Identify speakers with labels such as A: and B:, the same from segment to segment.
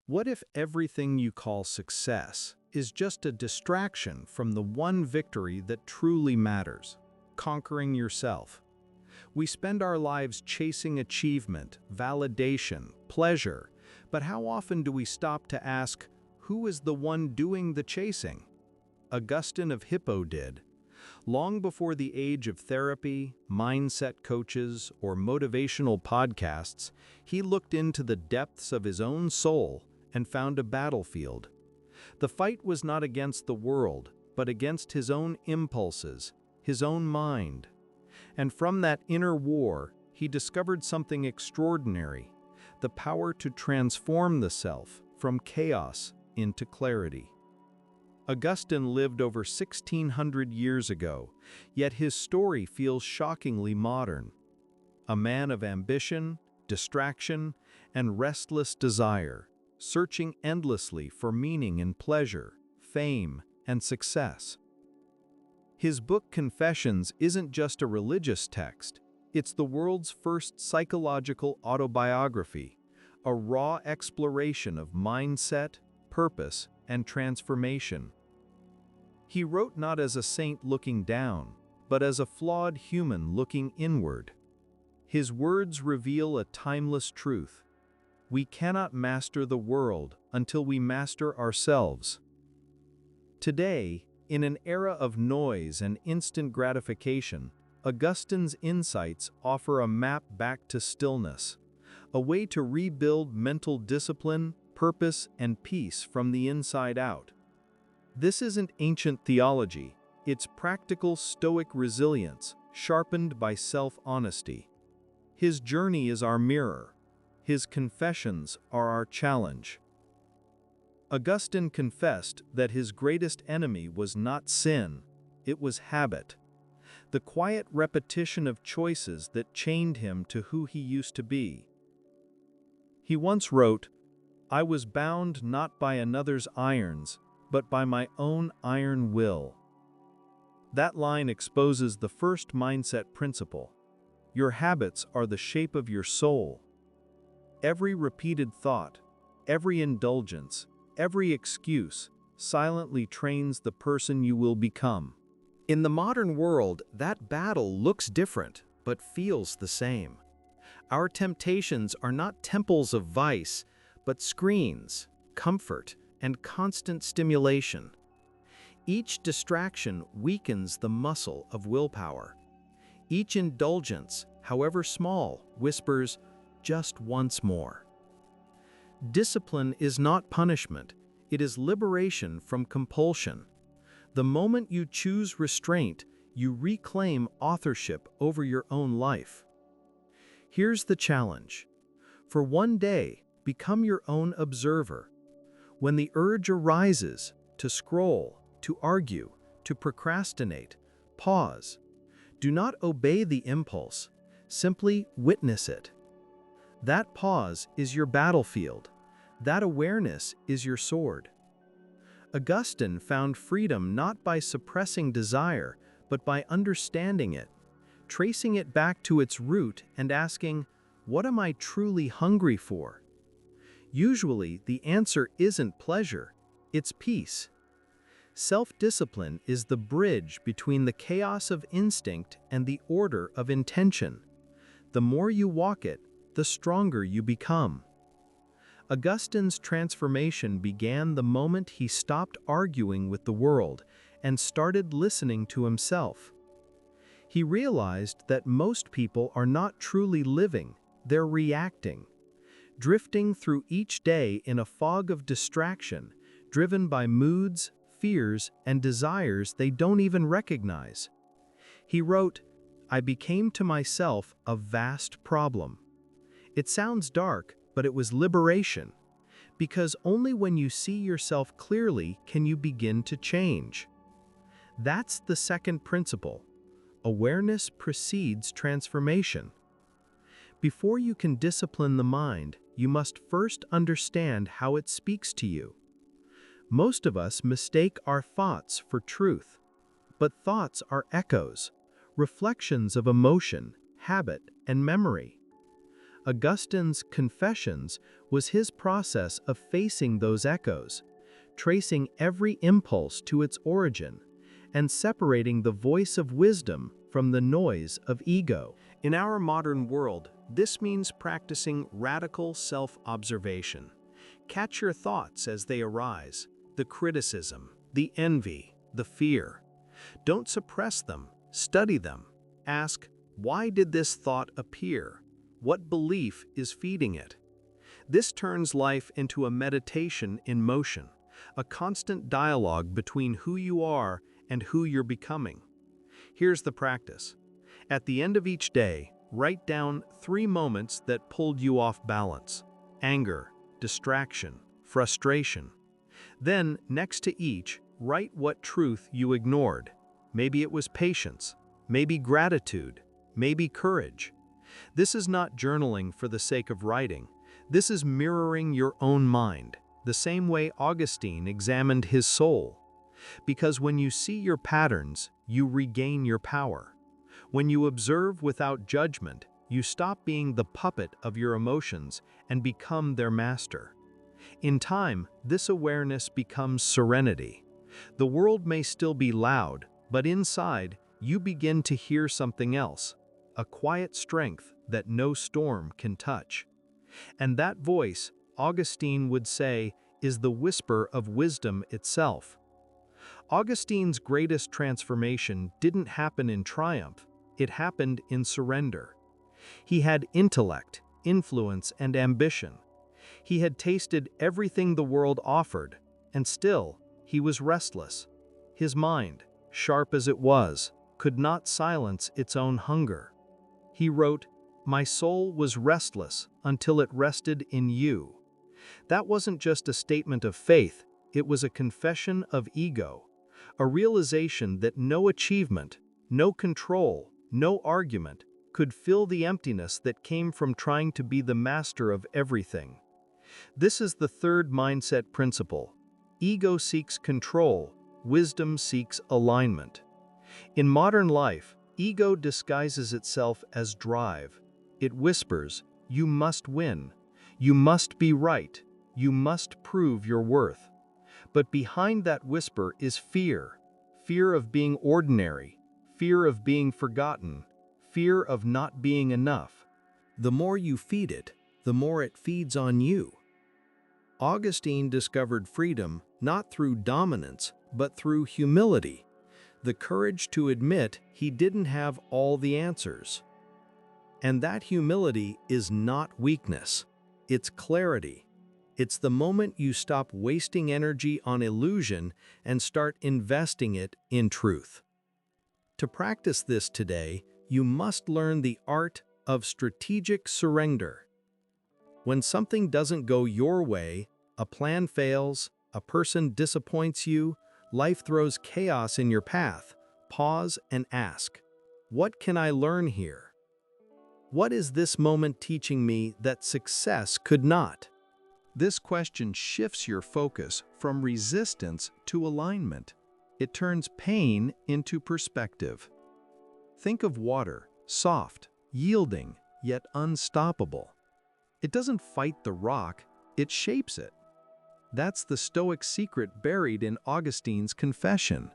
A: What if everything you call success is just a distraction from the one victory that truly matters, conquering yourself? We spend our lives chasing achievement, validation, pleasure, but how often do we stop to ask, who is the one doing the chasing? Augustine of Hippo did. Long before the age of therapy, mindset coaches, or motivational podcasts, he looked into the depths of his own soul and found a battlefield. The fight was not against the world, but against his own impulses, his own mind. And from that inner war, he discovered something extraordinary, the power to transform the self from chaos into clarity. Augustine lived over 1,600 years ago, yet his story feels shockingly modern. A man of ambition, distraction, and restless desire, searching endlessly for meaning in pleasure, fame, and success. His book Confessions isn't just a religious text, it's the world's first psychological autobiography, a raw exploration of mindset, purpose, and transformation. He wrote not as a saint looking down, but as a flawed human looking inward. His words reveal a timeless truth. We cannot master the world until we master ourselves. Today, in an era of noise and instant gratification, Augustine's insights offer a map back to stillness, a way to rebuild mental discipline, purpose, and peace from the inside out. This isn't ancient theology, it's practical Stoic resilience, sharpened by self-honesty. His journey is our mirror. His confessions are our challenge. Augustine confessed that his greatest enemy was not sin, it was habit. The quiet repetition of choices that chained him to who he used to be. He once wrote, "I was bound not by another's irons, but by my own iron will." That line exposes the first mindset principle. Your habits are the shape of your soul. Every repeated thought, every indulgence, every excuse silently trains the person you will become. In the modern world, that battle looks different, but feels the same. Our temptations are not temples of vice, but screens, comfort, and constant stimulation. Each distraction weakens the muscle of willpower. Each indulgence, however small, whispers, "just once more." Discipline is not punishment, it is liberation from compulsion. The moment you choose restraint, you reclaim authorship over your own life. Here's the challenge. For one day, become your own observer. When the urge arises to scroll, to argue, to procrastinate, pause. Do not obey the impulse, simply witness it. That pause is your battlefield. That awareness is your sword. Augustine found freedom not by suppressing desire, but by understanding it, tracing it back to its root and asking, what am I truly hungry for? Usually, the answer isn't pleasure, it's peace. Self-discipline is the bridge between the chaos of instinct and the order of intention. The more you walk it, the stronger you become. Augustine's transformation began the moment he stopped arguing with the world and started listening to himself. He realized that most people are not truly living, they're reacting, drifting through each day in a fog of distraction, driven by moods, fears, and desires they don't even recognize. He wrote, "I became to myself a vast problem." It sounds dark, but it was liberation. Because only when you see yourself clearly can you begin to change. That's the second principle. Awareness precedes transformation. Before you can discipline the mind, you must first understand how it speaks to you. Most of us mistake our thoughts for truth, but thoughts are echoes, reflections of emotion, habit, and memory. Augustine's Confessions was his process of facing those echoes, tracing every impulse to its origin, and separating the voice of wisdom from the noise of ego. In our modern world, this means practicing radical self-observation. Catch your thoughts as they arise, the criticism, the envy, the fear. Don't suppress them, study them. Ask, why did this thought appear? What belief is feeding it? This turns life into a meditation in motion, a constant dialogue between who you are and who you're becoming. Here's the practice. At the end of each day, write down 3 moments that pulled you off balance: anger, distraction, frustration. Then, next to each, write what truth you ignored. Maybe it was patience, maybe gratitude, maybe courage. This is not journaling for the sake of writing. This is mirroring your own mind, the same way Augustine examined his soul. Because when you see your patterns, you regain your power. When you observe without judgment, you stop being the puppet of your emotions and become their master. In time, this awareness becomes serenity. The world may still be loud, but inside, you begin to hear something else, a quiet strength that no storm can touch. And that voice, Augustine would say, is the whisper of wisdom itself. Augustine's greatest transformation didn't happen in triumph, it happened in surrender. He had intellect, influence, and ambition. He had tasted everything the world offered, and still, he was restless. His mind, sharp as it was, could not silence its own hunger. He wrote, "My soul was restless until it rested in you." That wasn't just a statement of faith, it was a confession of ego, a realization that no achievement, no control, no argument could fill the emptiness that came from trying to be the master of everything. This is the third mindset principle. Ego seeks control, wisdom seeks alignment. In modern life, ego disguises itself as drive. It whispers, "You must win. You must be right. You must prove your worth." But behind that whisper is fear. Fear of being ordinary, fear of being forgotten, fear of not being enough. The more you feed it, the more it feeds on you. Augustine discovered freedom not through dominance, but through humility, the courage to admit he didn't have all the answers. And that humility is not weakness, it's clarity. It's the moment you stop wasting energy on illusion and start investing it in truth. To practice this today, you must learn the art of strategic surrender. When something doesn't go your way, a plan fails, a person disappoints you, life throws chaos in your path, pause and ask, what can I learn here? What is this moment teaching me that success could not? This question shifts your focus from resistance to alignment. It turns pain into perspective. Think of water, soft, yielding, yet unstoppable. It doesn't fight the rock, it shapes it. That's the Stoic secret buried in Augustine's Confession.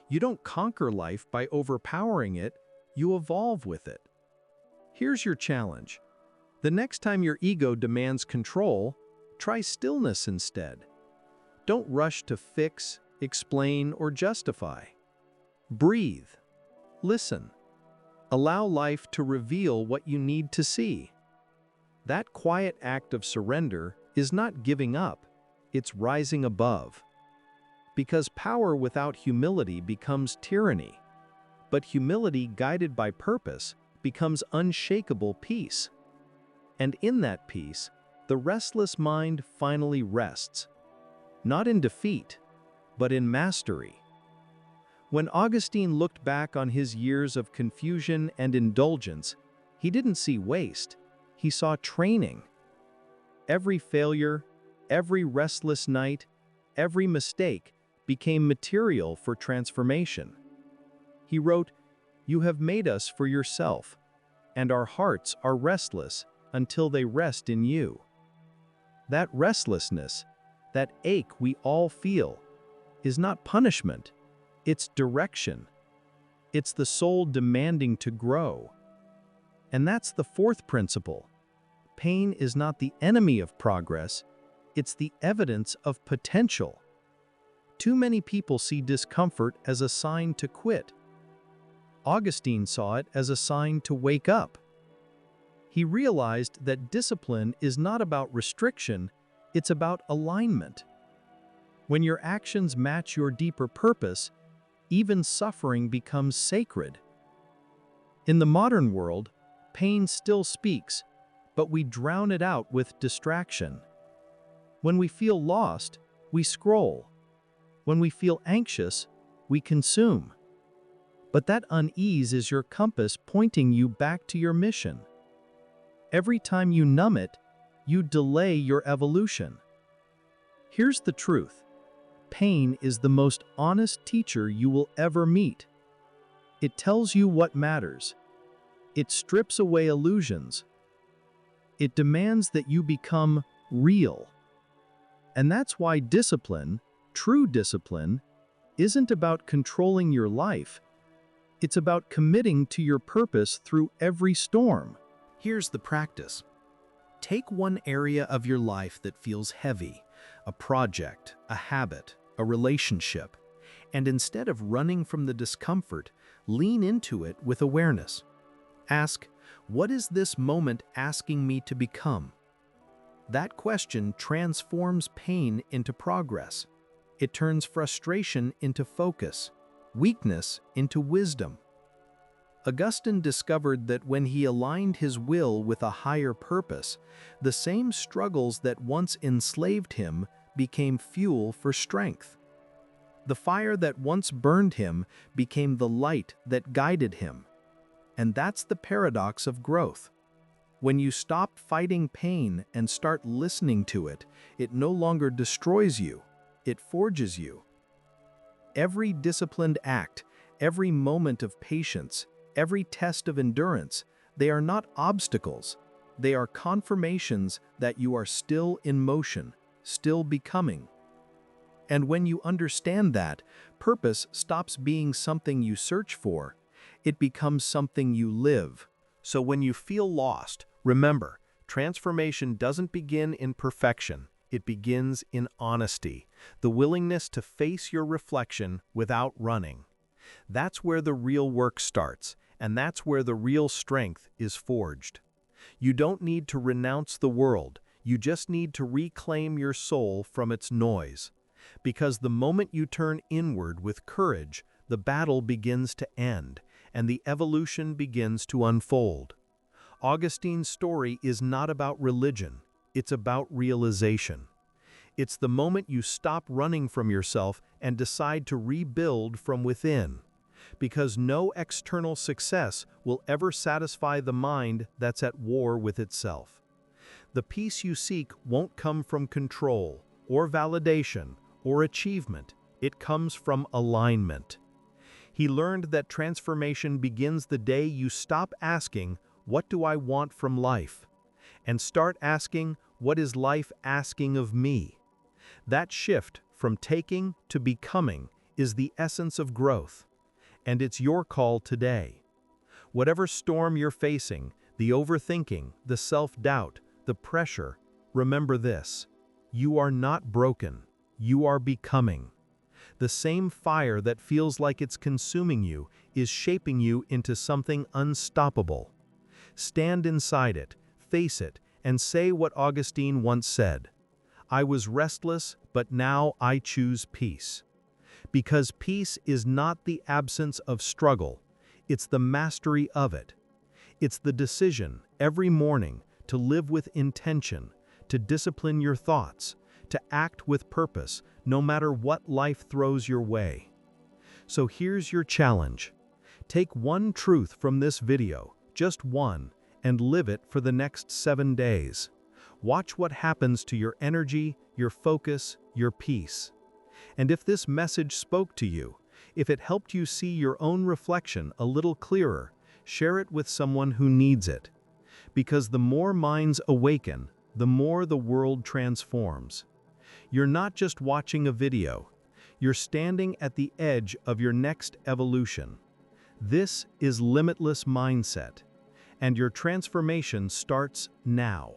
A: You don't conquer life by overpowering it, you evolve with it. Here's your challenge. The next time your ego demands control, try stillness instead. Don't rush to fix, explain, or justify. Breathe. Listen. Allow life to reveal what you need to see. That quiet act of surrender is not giving up, it's rising above. Because power without humility becomes tyranny, but humility guided by purpose becomes unshakable peace. And in that peace, the restless mind finally rests, not in defeat, but in mastery. When Augustine looked back on his years of confusion and indulgence, he didn't see waste, he saw training. Every failure, every restless night, every mistake became material for transformation. He wrote, "You have made us for yourself, and our hearts are restless until they rest in you. That restlessness, that ache we all feel, is not punishment, it's direction. It's the soul demanding to grow. And that's the fourth principle. Pain is not the enemy of progress, it's the evidence of potential. Too many people see discomfort as a sign to quit. Augustine saw it as a sign to wake up. He realized that discipline is not about restriction, it's about alignment. When your actions match your deeper purpose, even suffering becomes sacred. In the modern world, pain still speaks, but we drown it out with distraction. When we feel lost, we scroll. When we feel anxious, we consume. But that unease is your compass pointing you back to your mission. Every time you numb it, you delay your evolution. Here's the truth. Pain is the most honest teacher you will ever meet. It tells you what matters. It strips away illusions. It demands that you become real. And that's why discipline, true discipline, isn't about controlling your life. It's about committing to your purpose through every storm.
B: Here's the practice. Take one area of your life that feels heavy, a project, a habit, a relationship, and instead of running from the discomfort, lean into it with awareness. Ask, what is this moment asking me to become? That question transforms pain into progress. It turns frustration into focus, weakness into wisdom. Augustine discovered that when he aligned his will with a higher purpose, the same struggles that once enslaved him became fuel for strength. The fire that once burned him became the light that guided him. And that's the paradox of growth. When you stop fighting pain and start listening to it, it no longer destroys you, it forges you. Every disciplined act, every moment of patience, every test of endurance, they are not obstacles. They are confirmations that you are still in motion, still becoming. And when you understand that, purpose stops being something you search for. It becomes something you live. So when you feel lost, remember, transformation doesn't begin in perfection. It begins in honesty, the willingness to face your reflection without running. That's where the real work starts, and that's where the real strength is forged. You don't need to renounce the world, you just need to reclaim your soul from its noise. Because the moment you turn inward with courage, the battle begins to end, and the evolution begins to unfold. Augustine's story is not about religion, it's about realization. It's the moment you stop running from yourself and decide to rebuild from within. Because no external success will ever satisfy the mind that's at war with itself. The peace you seek won't come from control, or validation, or achievement. It comes from alignment. He learned that transformation begins the day you stop asking, "What do I want from life?" and start asking, "What is life asking of me?" That shift from taking to becoming is the essence of growth. And it's your call today. Whatever storm you're facing, the overthinking, the self-doubt, the pressure, remember this: you are not broken, you are becoming. The same fire that feels like it's consuming you is shaping you into something unstoppable. Stand inside it, face it, and say what Augustine once said: "I was restless, but now I choose peace." Because peace is not the absence of struggle, it's the mastery of it. It's the decision, every morning, to live with intention, to discipline your thoughts, to act with purpose, no matter what life throws your way. So here's your challenge. Take one truth from this video, just one, and live it for the next 7 days. Watch what happens to your energy, your focus, your peace. And if this message spoke to you, if it helped you see your own reflection a little clearer, share it with someone who needs it. Because the more minds awaken, the more the world transforms. You're not just watching a video, you're standing at the edge of your next evolution. This is Limitless Mindset, and your transformation starts now.